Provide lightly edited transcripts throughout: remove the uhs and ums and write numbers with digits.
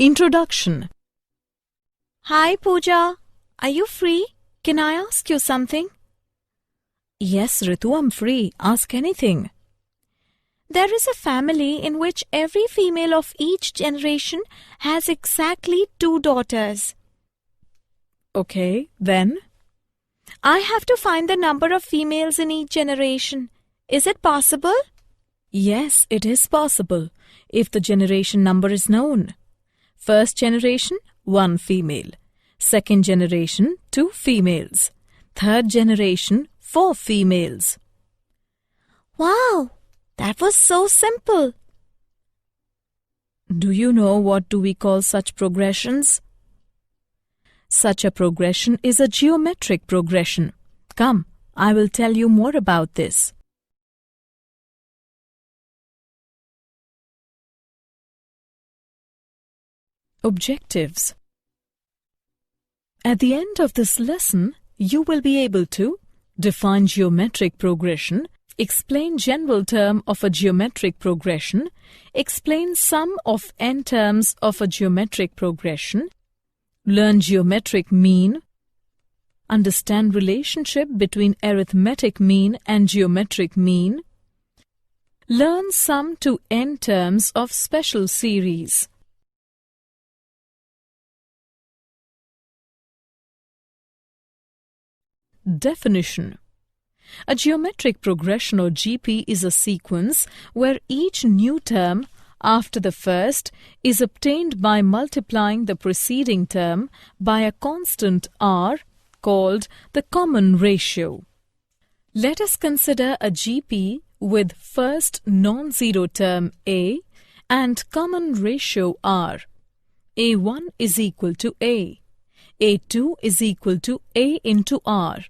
Introduction. Hi Pooja, are you free? Can I ask you something? Yes, Ritu, I'm free. Ask anything. There is a family in which every female of each generation has exactly 2 daughters. Okay, then? I have to find the number of females in each generation. Is it possible? Yes, it is possible, if the generation number is known. First generation, 1 female. Second generation, 2 females. Third generation, 4 females. Wow, that was so simple. Do you know what do we call such progressions? Such a progression is a geometric progression. Come, I will tell you more about this. Objectives. At the end of this lesson, you will be able to define geometric progression, explain general term of a geometric progression, explain sum of n terms of a geometric progression, learn geometric mean, understand relationship between arithmetic mean and geometric mean, learn sum to n terms of special series. Definition. A geometric progression or GP is a sequence where each new term after the first is obtained by multiplying the preceding term by a constant r called the common ratio. Let us consider a GP with first non-zero term a and common ratio r. A1 is equal to a. A2 is equal to a into r.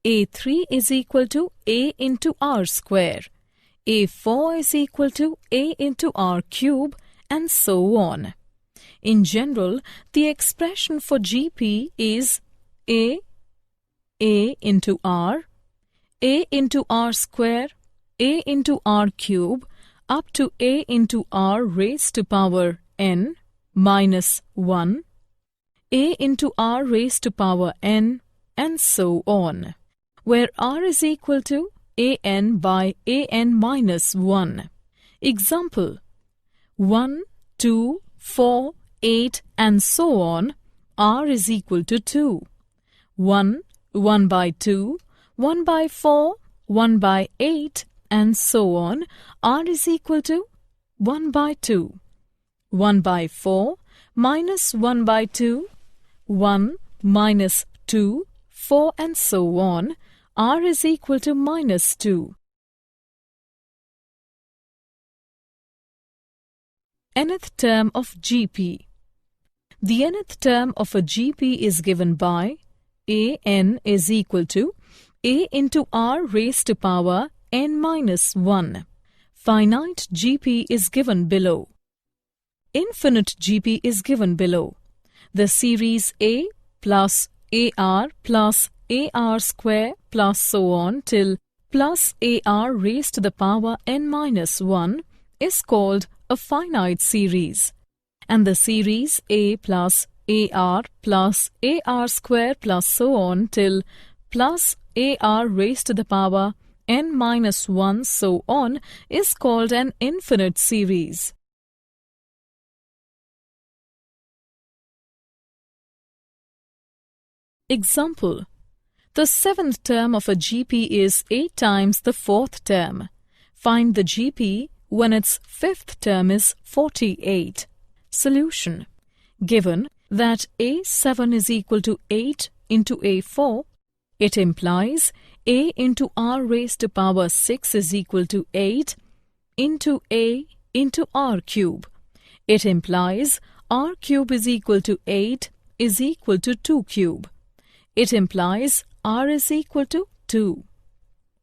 A3 is equal to a into r square. A4 is equal to a into r cube, and so on. In general, the expression for GP is a into r square, a into r cube, up to a into r raised to power n minus 1, a into r raised to power n, and so on, where r is equal to an by an minus 1. Example: 1, 2, 4, 8, and so on, r is equal to 2. 1, 1 by 2, 1 by 4, 1 by 8, and so on, r is equal to 1 by 2. 1 by 4, minus 1 by 2, 1 minus 2, 4, and so on, r is equal to minus 2. Nth term of GP. The nth term of a GP is given by an is equal to a into r raised to power n minus 1. Finite GP is given below. Infinite GP is given below. The series a plus ar plus ar square plus so on till plus ar raised to the power n minus 1 is called a finite series, and the series a plus ar square plus so on till plus ar raised to the power n minus 1 so on is called an infinite series. Example: the 7th term of a GP is 8 times the 4th term. Find the GP when its 5th term is 48. Solution: given that A7 is equal to 8 into A4, it implies a into r raised to power 6 is equal to 8 into a into r cube. It implies r cube is equal to 8 is equal to 2 cube. It implies r is equal to 2.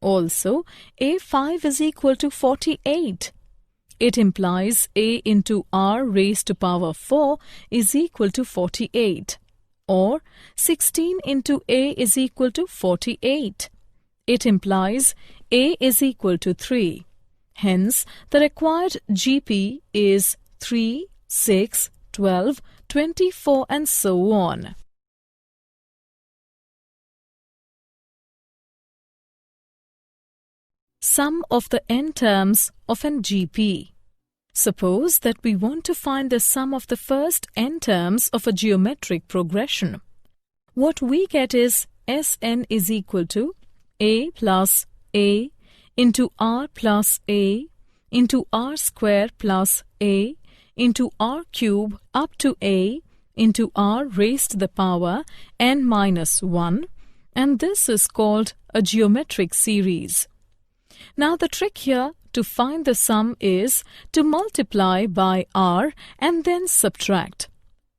Also, a5 is equal to 48. It implies a into r raised to power 4 is equal to 48. Or 16 into a is equal to 48. It implies a is equal to 3. Hence, the required GP is 3, 6, 12, 24 and so on. Sum of the n terms of an GP. Suppose that we want to find the sum of the first n terms of a geometric progression. What we get is Sn is equal to a plus a into r plus a into r square plus a into r cube up to a into r raised to the power n minus 1, and this is called a geometric series. Now the trick here to find the sum is to multiply by r and then subtract.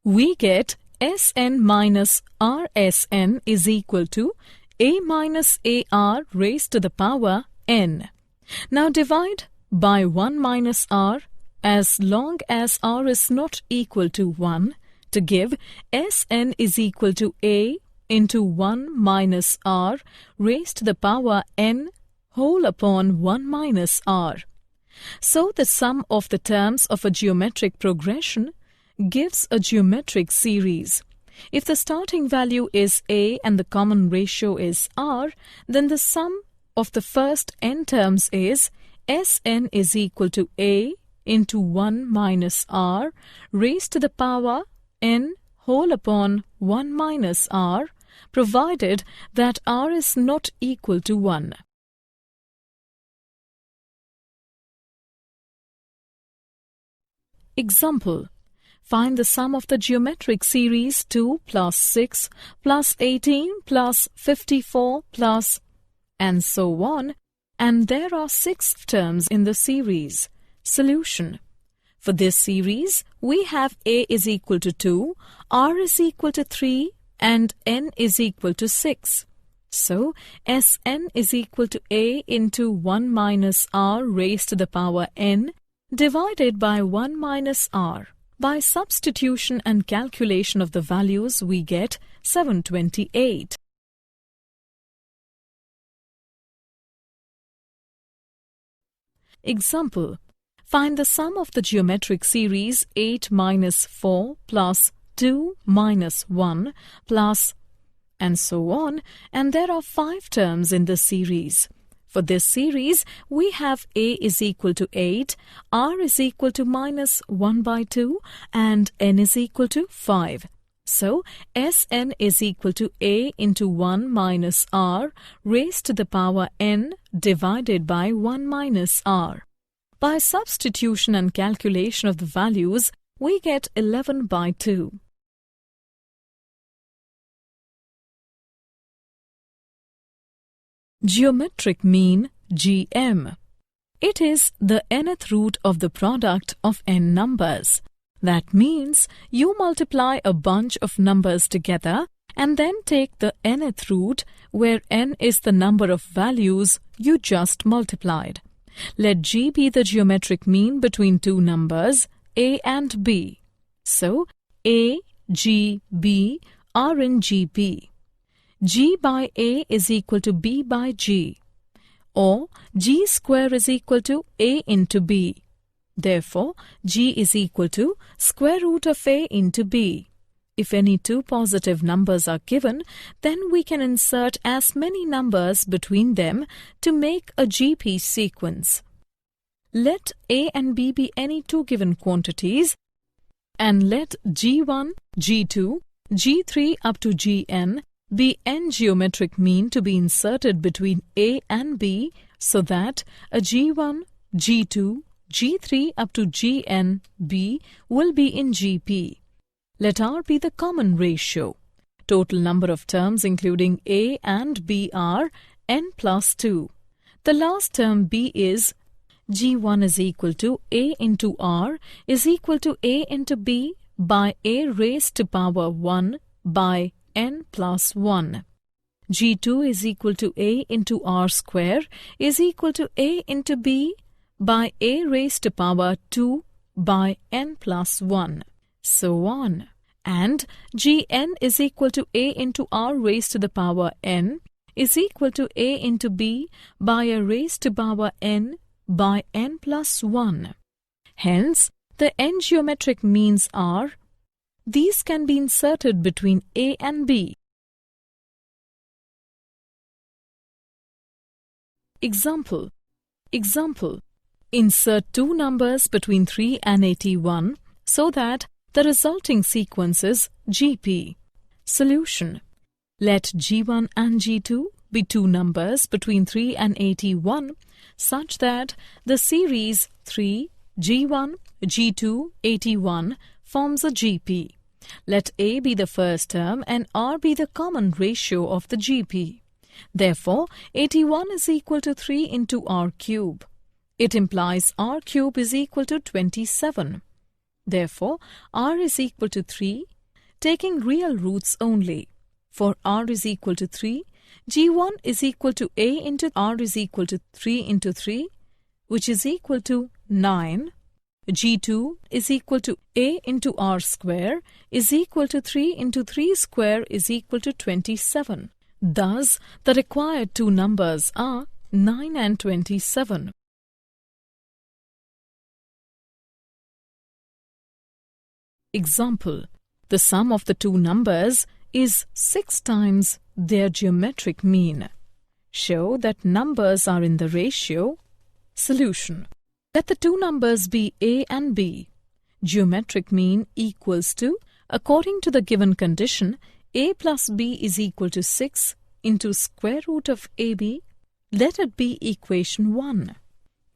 We get Sn minus Rsn is equal to a minus ar raised to the power n. Now divide by 1 minus r as long as r is not equal to 1 to give Sn is equal to a into 1 minus r raised to the power n whole upon 1 minus r. So the sum of the terms of a geometric progression gives a geometric series. If the starting value is a and the common ratio is r, then the sum of the first n terms is Sn is equal to a into 1 minus r raised to the power n whole upon 1 minus r, provided that r is not equal to 1. Example. Find the sum of the geometric series 2 plus 6 plus 18 plus 54 plus and so on, and there are 6 terms in the series. Solution. For this series, we have a is equal to 2, r is equal to 3 and n is equal to 6. So, Sn is equal to a into 1 minus r raised to the power n divided by 1 minus r. By substitution and calculation of the values, we get 728. Example. Find the sum of the geometric series 8 minus 4 plus 2 minus 1 plus and so on, and there are 5 terms in the series. For this series, we have a is equal to 8, r is equal to minus 1 by 2, and n is equal to 5. So, Sn is equal to a into 1 minus r raised to the power n divided by 1 minus r. By substitution and calculation of the values, we get 11 by 2. Geometric mean GM. It is the nth root of the product of n numbers. That means you multiply a bunch of numbers together and then take the nth root where n is the number of values you just multiplied. Let G be the geometric mean between two numbers a and b. So a, G, b are in GP. G by a is equal to b by g, or g square is equal to a into b. Therefore, g is equal to square root of a into b. If any two positive numbers are given, then we can insert as many numbers between them to make a GP sequence. Let a and b be any two given quantities, and let g1, g2, g3 up to gn be n geometric mean to be inserted between a and b so that a g1, g2, g3 up to gn b will be in GP. Let r be the common ratio. Total number of terms including a and b are n plus 2. The last term b is g1 is equal to a into r is equal to a into b by a raised to power 1 by n plus 1. g2 is equal to a into r square is equal to a into b by a raised to power 2 by n plus 1. So on. And gn is equal to a into r raised to the power n is equal to a into b by a raised to power n by n plus 1. Hence, the n geometric means are These can be inserted between A and B. Example. Insert two numbers between 3 and 81 so that the resulting sequence is GP. Solution. Let G1 and G2 be two numbers between 3 and 81 such that the series 3, G1, G2, 81 forms a GP. Let A be the first term and R be the common ratio of the GP. Therefore, 81 is equal to 3 into R cube. It implies R cube is equal to 27. Therefore, R is equal to 3, taking real roots only. For R is equal to 3, G1 is equal to A into R is equal to 3 into 3, which is equal to 9. G2 is equal to A into R square is equal to 3 into 3 square is equal to 27. Thus, the required two numbers are 9 and 27. Example. The sum of the two numbers is 6 times their geometric mean. Show that numbers are in the ratio. Solution. Let the two numbers be A and B. Geometric mean equals to, according to the given condition, A plus B is equal to 6 into square root of AB. Let it be equation 1.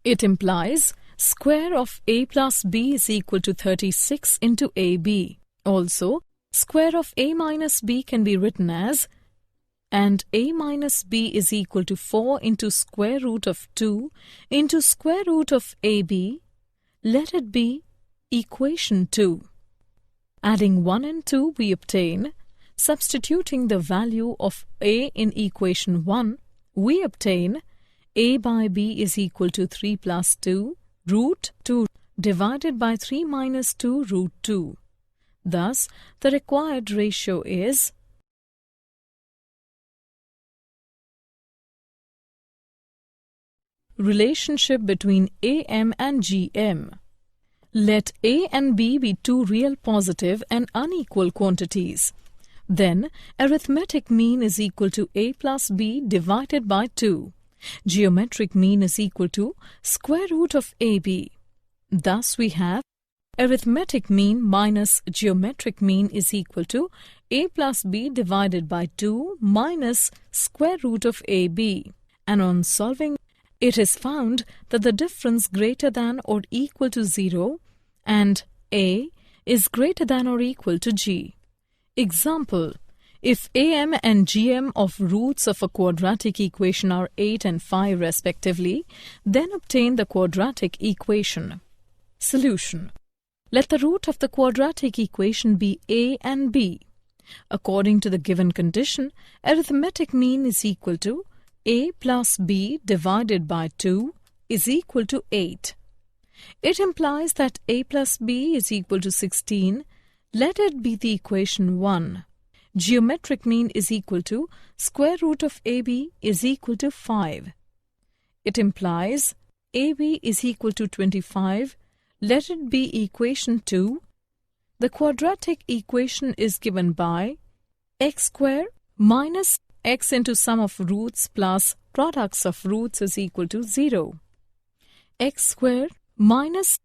It implies square of A plus B is equal to 36 into AB. Also, square of A minus B can be written as, and A minus B is equal to 4 into square root of 2 into square root of AB. Let it be equation 2. Adding 1 and 2 we obtain, substituting the value of A in equation 1, we obtain A by B is equal to 3 plus 2 root 2 divided by 3 minus 2 root 2. Thus, the required ratio is relationship between AM and GM. Let A and B be two real positive and unequal quantities. Then, arithmetic mean is equal to A plus B divided by 2. Geometric mean is equal to square root of AB. Thus, we have arithmetic mean minus geometric mean is equal to A plus B divided by 2 minus square root of AB. And on solving, it is found that the difference greater than or equal to 0 and A is greater than or equal to G. Example. If AM and GM of roots of a quadratic equation are 8 and 5 respectively, then obtain the quadratic equation. Solution. Let the root of the quadratic equation be A and B. According to the given condition, arithmetic mean is equal to A plus B divided by 2 is equal to 8. It implies that A plus B is equal to 16. Let it be the equation 1. Geometric mean is equal to square root of AB is equal to 5. It implies AB is equal to 25. Let it be equation 2. The quadratic equation is given by x square minus x into sum of roots plus products of roots is equal to 0. X square minus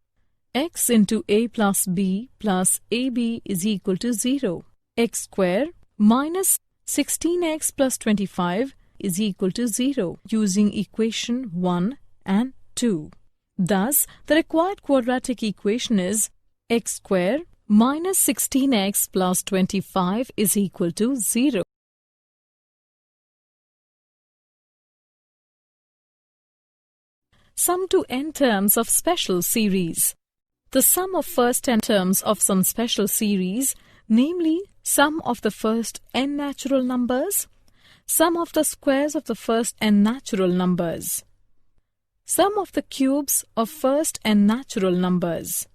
x into A plus B plus AB is equal to 0. X square minus 16x plus 25 is equal to 0 using equation 1 and 2. Thus, the required quadratic equation is x square minus 16x plus 25 is equal to 0. Sum to n terms of special series. The sum of first n terms of some special series, namely sum of the first n natural numbers, sum of the squares of the first n natural numbers, sum of the cubes of first n natural numbers.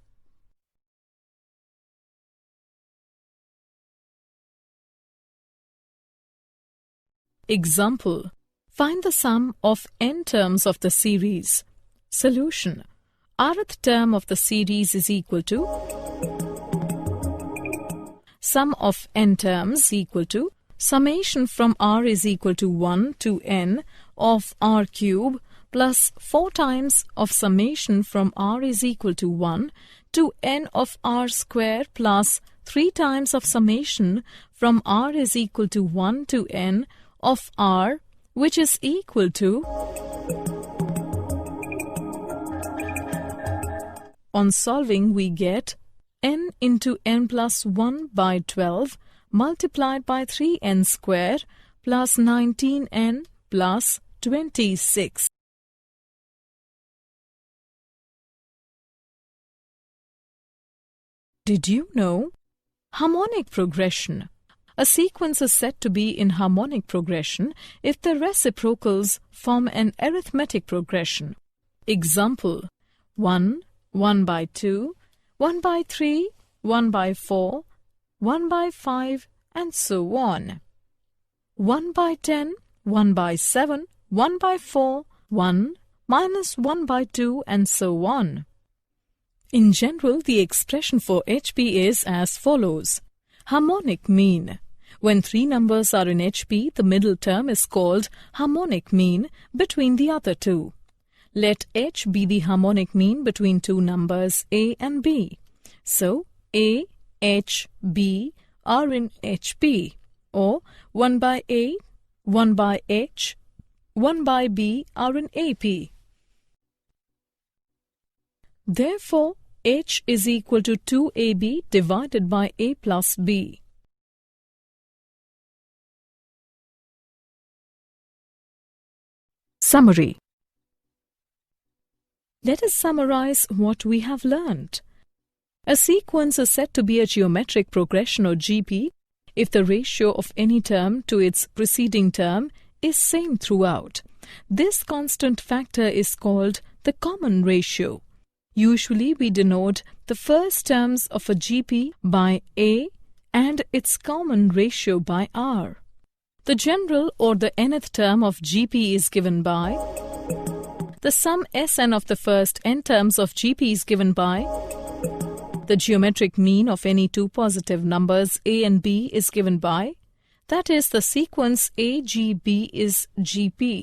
Example. Find the sum of n terms of the series. Solution. Rth term of the series is equal to sum of n terms equal to summation from r is equal to 1 to n of r cube plus 4 times of summation from r is equal to 1 to n of r square plus 3 times of summation from r is equal to 1 to n of r, which is equal to... On solving, we get n into n plus 1 by 12 multiplied by 3n square plus 19n plus 26. Did you know? Harmonic progression. A sequence is said to be in harmonic progression if the reciprocals form an arithmetic progression. Example: 1, 1 by 2, 1 by 3, 1 by 4, 1 by 5, and so on. 1 by 10, 1 by 7, 1 by 4, 1, minus 1 by 2, and so on. In general, the expression for HP is as follows. Harmonic mean. When 3 numbers are in HP, the middle term is called harmonic mean between the other two. Let H be the harmonic mean between 2 numbers A and B. So, A, H, B are in HP, or 1 by A, 1 by H, 1 by B are in AP. Therefore, H is equal to 2AB divided by A plus B. Summary. Let us summarize what we have learnt. A sequence is said to be a geometric progression or GP if the ratio of any term to its preceding term is same throughout. This constant factor is called the common ratio. Usually we denote the first terms of a GP by A and its common ratio by R. The general or the nth term of GP is given by the sum Sn of the first n terms of GP is given by the geometric mean of any 2 positive numbers A and B is given by, that is, the sequence AGB is GP.